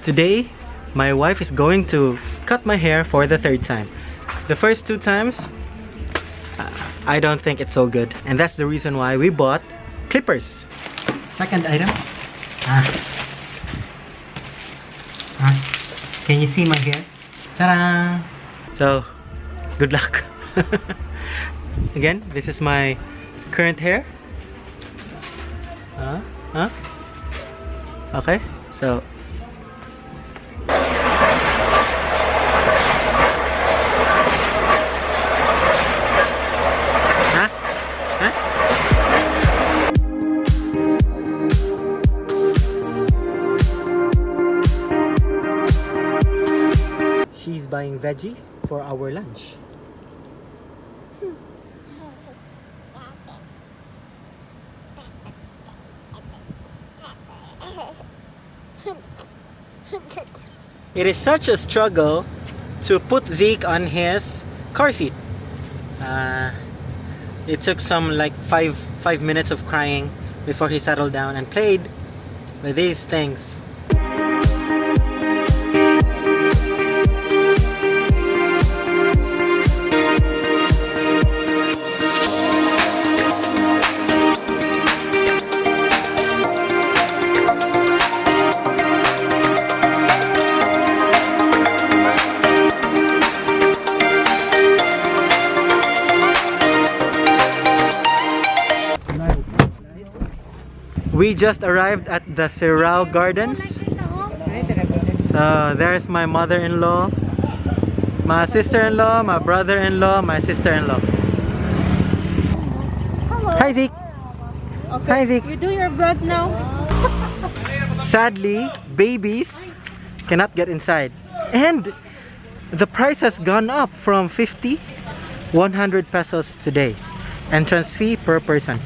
Today, my wife is going to cut my hair for the third time. The first two times, I don't think it's so good. And that's the reason why we bought clippers. Second item. Can you see my hair? Ta-da! So, good luck. Again, this is my current hair. Okay, so she's buying veggies for our lunch. It is such a struggle to put Zeke on his car seat. It took some like five minutes of crying before he settled down and played with these things. We just arrived at the Sirao Gardens. So there's my mother-in-law, my sister-in-law, my brother-in-law, my sister-in-law. Hello. Hi Zeke. Okay. Hi Zeke. You do your blood now. Sadly, babies cannot get inside. And the price has gone up from 50, 100 pesos today. Entrance fee per person.